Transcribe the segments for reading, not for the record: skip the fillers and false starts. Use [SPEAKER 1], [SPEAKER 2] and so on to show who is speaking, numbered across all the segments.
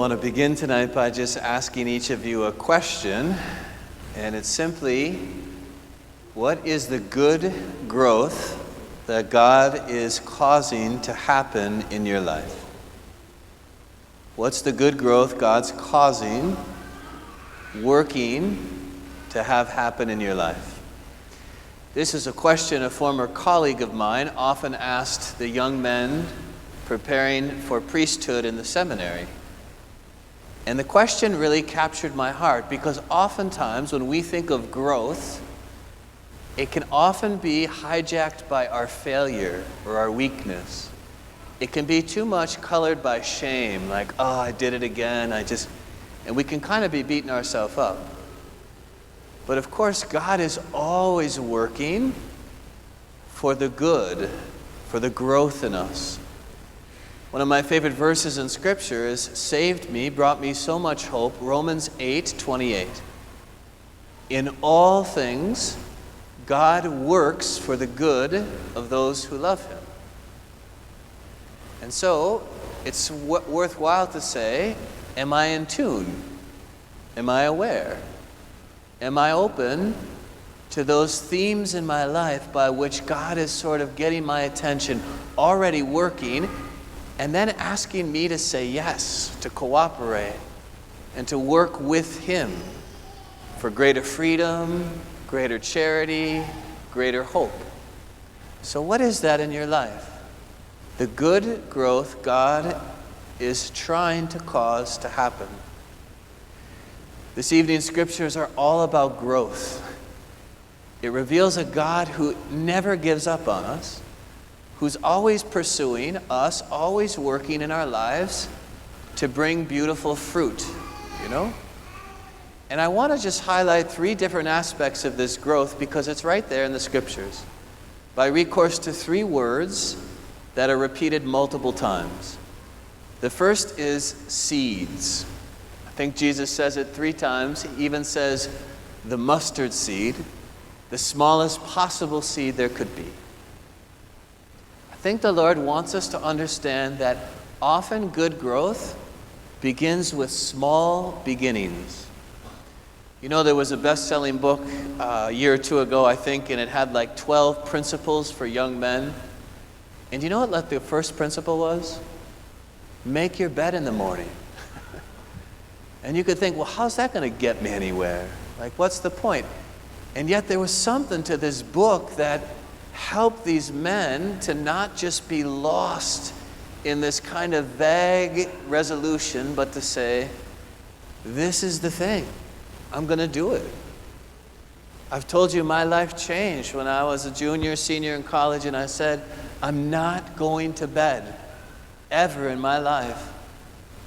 [SPEAKER 1] want to begin tonight by just asking each of you a question, and it's simply, what is the good growth that God is causing to happen in your life? What's the good growth God's causing, working to have happen in your life? This is a question a former colleague of mine often asked the young men preparing for priesthood in the seminary. And the question really captured my heart, because oftentimes when we think of growth, it can often be hijacked by our failure or our weakness. It can be too much colored by shame, like, oh, I did it again, and we can kind of be beating ourselves up. But of course, God is always working for the good, for the growth in us. One of my favorite verses in Scripture is, saved me, brought me so much hope, Romans 8:28. In all things, God works for the good of those who love Him. And so, it's worthwhile to say, am I in tune? Am I aware? Am I open to those themes in my life by which God is sort of getting my attention, already working, and then asking me to say yes, to cooperate, and to work with Him for greater freedom, greater charity, greater hope? So what is that in your life? The good growth God is trying to cause to happen. This evening's scriptures are all about growth. It reveals a God who never gives up on us, who's always pursuing us, always working in our lives to bring beautiful fruit, And I want to just highlight 3 different aspects of this growth, because it's right there in the scriptures, by recourse to 3 words that are repeated multiple times. The first is seeds. I think Jesus says it 3 times. He even says the mustard seed, the smallest possible seed there could be. I think the Lord wants us to understand that often good growth begins with small beginnings. There was a best-selling book a year or 2 ago, I think, and it had like 12 principles for young men. And you know what the first principle was? Make your bed in the morning. And you could think, well, how's that going to get me anywhere? Like, what's the point? And yet there was something to this book that helped these men to not just be lost in this kind of vague resolution, but to say, this is the thing. I'm going to do it. I've told you my life changed when I was a junior, senior in college, and I said, I'm not going to bed ever in my life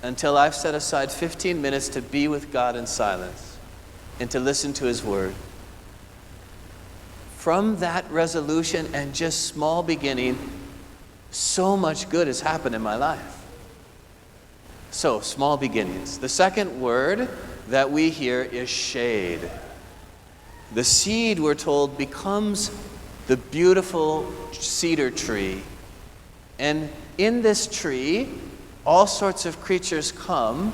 [SPEAKER 1] until I've set aside 15 minutes to be with God in silence and to listen to His Word. From that resolution and just small beginning, so much good has happened in my life. So, small beginnings. The second word that we hear is shade. The seed, we're told, becomes the beautiful cedar tree. And in this tree, all sorts of creatures come.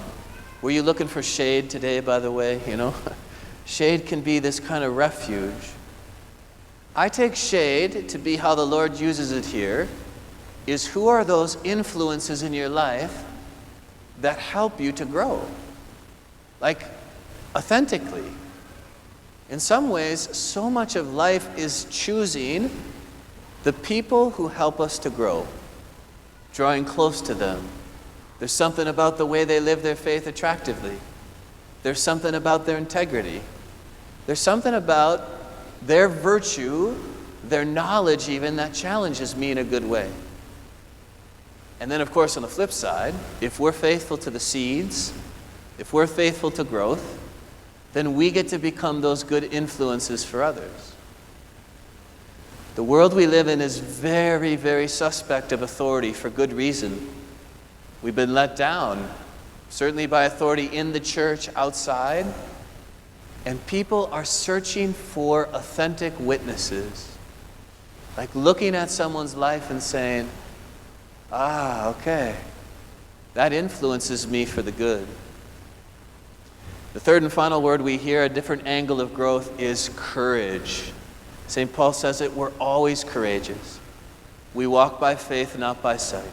[SPEAKER 1] Were you looking for shade today, by the way? Shade can be this kind of refuge. I take shade to be how the Lord uses it here, is who are those influences in your life that help you to grow? Like, authentically. In some ways, so much of life is choosing the people who help us to grow, drawing close to them. There's something about the way they live their faith attractively. There's something about their integrity. There's something about their virtue, their knowledge even, that challenges me in a good way. And then, of course, on the flip side, if we're faithful to the seeds, if we're faithful to growth, then we get to become those good influences for others. The world we live in is very, very suspect of authority for good reason. We've been let down, certainly by authority in the church, outside, and people are searching for authentic witnesses. Like looking at someone's life and saying, okay, That influences me for the good. The third and final word we hear, a different angle of growth, is courage. St. Paul says it, we're always courageous. We walk by faith, not by sight.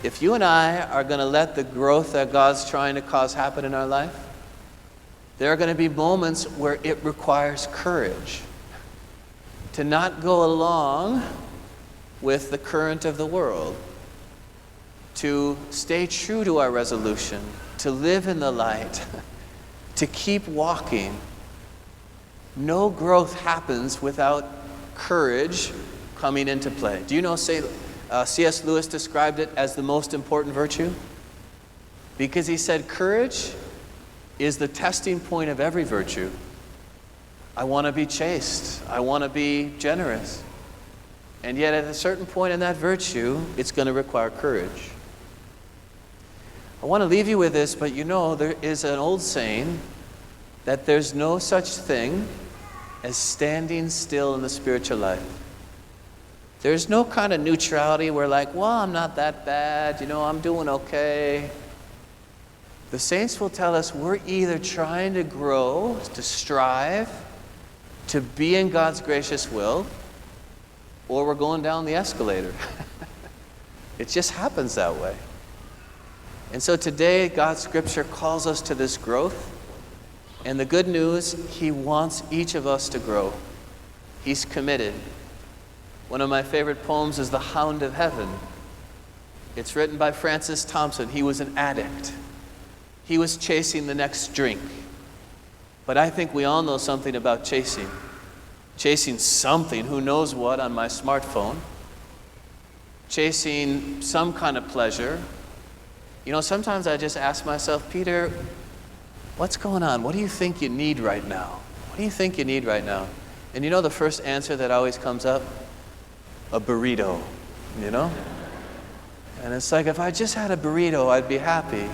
[SPEAKER 1] If you and I are going to let the growth that God's trying to cause happen in our life, there are going to be moments where it requires courage to not go along with the current of the world, to stay true to our resolution, to live in the light, to keep walking. No growth happens without courage coming into play. Do you know, C.S. Lewis described it as the most important virtue? Because he said courage is the testing point of every virtue. I want to be chaste. I want to be generous. And yet at a certain point in that virtue, it's going to require courage. I want to leave you with this, but you know there is an old saying that there's no such thing as standing still in the spiritual life. There's no kind of neutrality where like, well, I'm not that bad, I'm doing okay. The saints will tell us we're either trying to grow, to strive, to be in God's gracious will, or we're going down the escalator. It just happens that way. And so today, God's scripture calls us to this growth. And the good news, He wants each of us to grow. He's committed. One of my favorite poems is The Hound of Heaven. It's written by Francis Thompson. He was an addict. He was chasing the next drink. But I think we all know something about chasing. Chasing something, who knows what, on my smartphone. Chasing some kind of pleasure. Sometimes I just ask myself, Peter, what's going on? What do you think you need right now? What do you think you need right now? And the first answer that always comes up? A burrito, And it's like, if I just had a burrito, I'd be happy.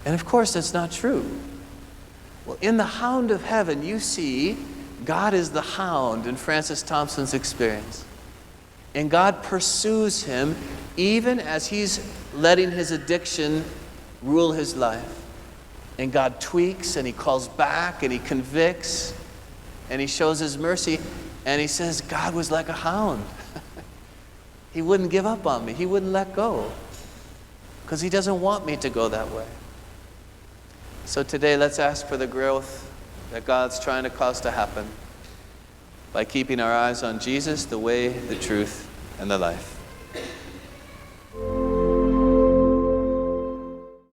[SPEAKER 1] And of course, that's not true. Well, in The Hound of Heaven, you see God is the hound in Francis Thompson's experience. And God pursues him even as he's letting his addiction rule his life. And God tweaks and He calls back and He convicts and He shows His mercy. And He says, God was like a hound. He wouldn't give up on me. He wouldn't let go. Because He doesn't want me to go that way. So today, let's ask for the growth that God's trying to cause to happen by keeping our eyes on Jesus, the way, the truth, and the life.